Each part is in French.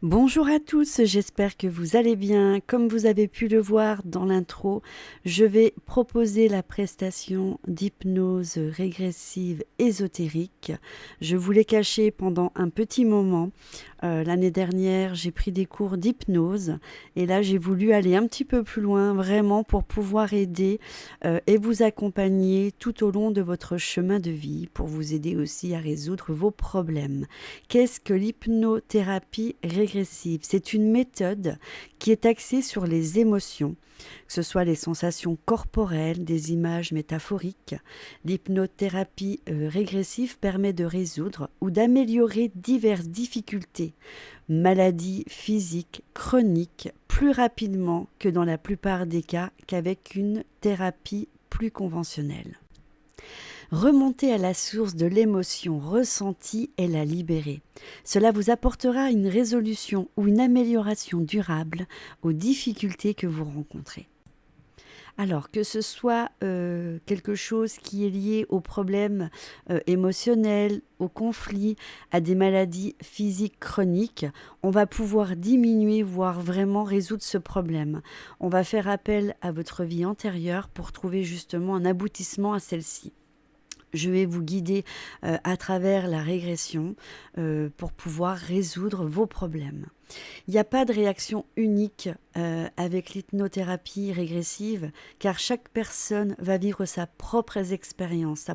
Bonjour à tous, j'espère que vous allez bien. Comme vous avez pu le voir dans l'intro, je vais proposer la prestation d'hypnose régressive ésotérique. Je vous l'ai caché pendant un petit moment. L'année dernière, j'ai pris des cours d'hypnose et là, j'ai voulu aller un petit peu plus loin, vraiment pour pouvoir aider et vous accompagner tout au long de votre chemin de vie, pour vous aider aussi à résoudre vos problèmes. Qu'est-ce que l'hypnothérapie régressive? C'est une méthode qui est axée sur les émotions, que ce soit les sensations corporelles, des images métaphoriques. L'hypnothérapie régressive permet de résoudre ou d'améliorer diverses difficultés, maladies physiques, chroniques, plus rapidement que dans la plupart des cas qu'avec une thérapie plus conventionnelle. Remonter à la source de l'émotion ressentie et la libérer. Cela vous apportera une résolution ou une amélioration durable aux difficultés que vous rencontrez. Alors, que ce soit quelque chose qui est lié aux problèmes émotionnels, aux conflits, à des maladies physiques chroniques, on va pouvoir diminuer, voire vraiment résoudre ce problème. On va faire appel à votre vie antérieure pour trouver justement un aboutissement à celle-ci. Je vais vous guider à travers la régression pour pouvoir résoudre vos problèmes. Il n'y a pas de réaction unique avec l'hypnothérapie régressive, car chaque personne va vivre sa propre expérience,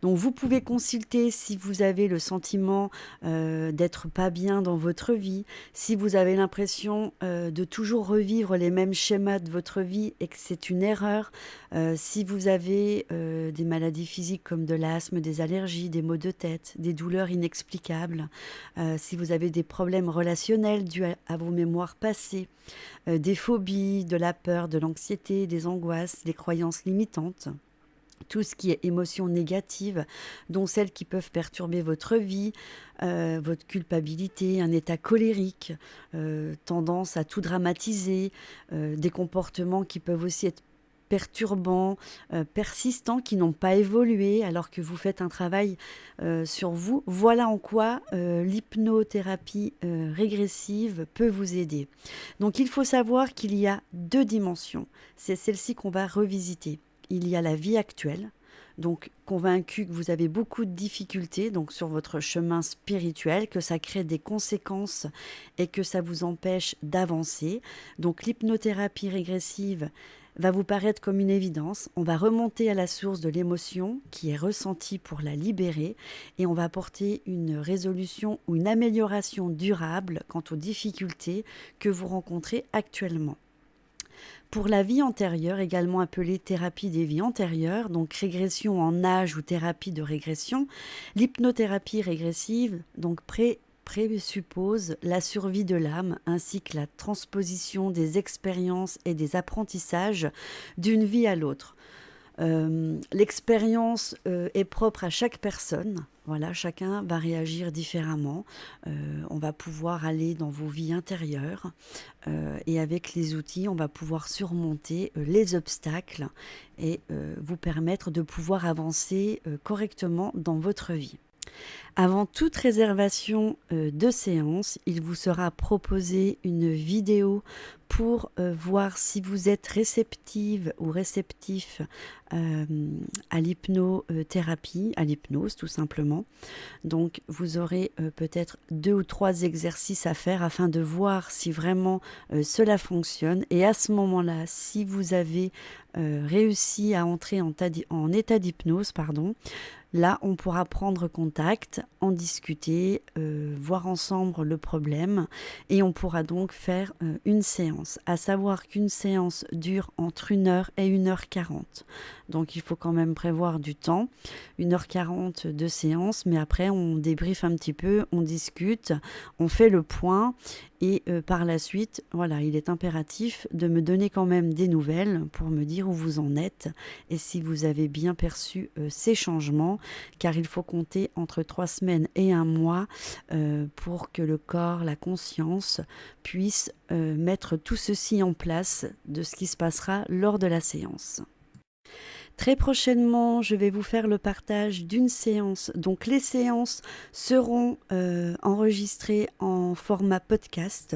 Donc vous pouvez consulter si vous avez le sentiment d'être pas bien dans votre vie, si vous avez l'impression de toujours revivre les mêmes schémas de votre vie et que c'est une erreur, si vous avez des maladies physiques comme de l'asthme, des allergies, des maux de tête, des douleurs inexplicables, si vous avez des problèmes relationnels dus à vos mémoires passées, des phobies, de la peur, de l'anxiété, des angoisses, des croyances limitantes, tout ce qui est émotions négatives, dont celles qui peuvent perturber votre vie, votre culpabilité, un état colérique, tendance à tout dramatiser, des comportements qui peuvent aussi être perturbants, persistants, qui n'ont pas évolué alors que vous faites un travail sur vous. Voilà en quoi l'hypnothérapie régressive peut vous aider. Donc il faut savoir qu'il y a deux dimensions. C'est celle-ci qu'on va revisiter. Il y a la vie actuelle, donc convaincu que vous avez beaucoup de difficultés donc sur votre chemin spirituel, que ça crée des conséquences et que ça vous empêche d'avancer. Donc l'hypnothérapie régressive va vous paraître comme une évidence. On va remonter à la source de l'émotion qui est ressentie pour la libérer et on va apporter une résolution ou une amélioration durable quant aux difficultés que vous rencontrez actuellement. Pour la vie antérieure, également appelée thérapie des vies antérieures, donc régression en âge ou thérapie de régression, l'hypnothérapie régressive donc présuppose la survie de l'âme ainsi que la transposition des expériences et des apprentissages d'une vie à l'autre. L'expérience est propre à chaque personne. Voilà, chacun va réagir différemment. On va pouvoir aller dans vos vies intérieures et avec les outils, on va pouvoir surmonter les obstacles et vous permettre de pouvoir avancer correctement dans votre vie. Avant toute réservation de séance, il vous sera proposé une vidéo pour voir si vous êtes réceptive ou réceptif à l'hypnothérapie, à l'hypnose tout simplement. Donc vous aurez peut-être 2 ou 3 exercices à faire afin de voir si vraiment cela fonctionne. Et à ce moment-là, si vous avez réussi à entrer en état d'hypnose, là, on pourra prendre contact, en discuter, voir ensemble le problème et on pourra donc faire une séance. À savoir qu'une séance dure entre 1 heure et 1 h 40. Donc il faut quand même prévoir du temps. 1 h 40 de séance, mais après on débriefe un petit peu, on discute, on fait le point et par la suite, voilà, il est impératif de me donner quand même des nouvelles pour me dire où vous en êtes et si vous avez bien perçu ces changements, car il faut compter entre 3 semaines et 1 mois pour que le corps, la conscience puisse mettre tout ceci en place de ce qui se passera lors de la séance. Très prochainement, je vais vous faire le partage d'une séance. Donc les séances seront enregistrées en format podcast.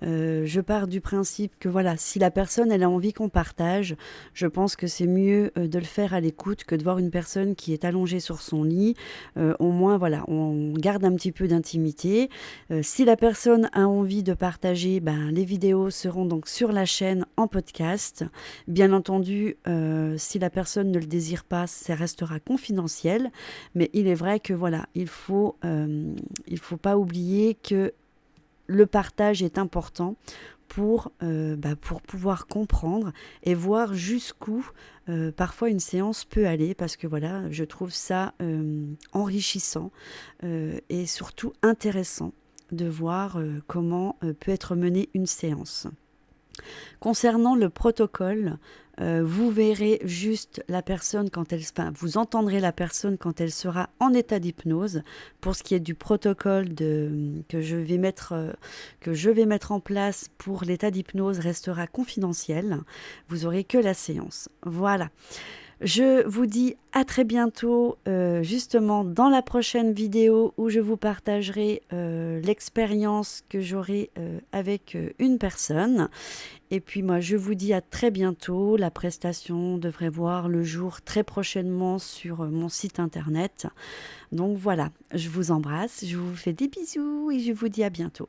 Je pars du principe que voilà, si la personne elle a envie qu'on partage, je pense que c'est mieux de le faire à l'écoute que de voir une personne qui est allongée sur son lit. Au moins voilà, on garde un petit peu d'intimité. Si la personne a envie de partager, ben, les vidéos seront donc sur la chaîne en podcast. Bien entendu, si la personne ne le désire pas, ça restera confidentiel. Mais il est vrai que voilà, il faut pas oublier que le partage est important pour pouvoir comprendre et voir jusqu'où parfois une séance peut aller, parce que voilà, je trouve ça enrichissant et surtout intéressant de voir comment peut être menée une séance. Concernant le protocole, vous verrez juste la personne quand elle, enfin, vous entendrez la personne quand elle sera en état d'hypnose. Pour ce qui est du protocole que je vais mettre en place pour l'état d'hypnose restera confidentiel. Vous aurez que la séance. Voilà. Je vous dis à très bientôt, justement dans la prochaine vidéo où je vous partagerai l'expérience que j'aurai avec une personne. Et puis moi, je vous dis à très bientôt. La prestation devrait voir le jour très prochainement sur mon site internet. Donc voilà, je vous embrasse, je vous fais des bisous et je vous dis à bientôt.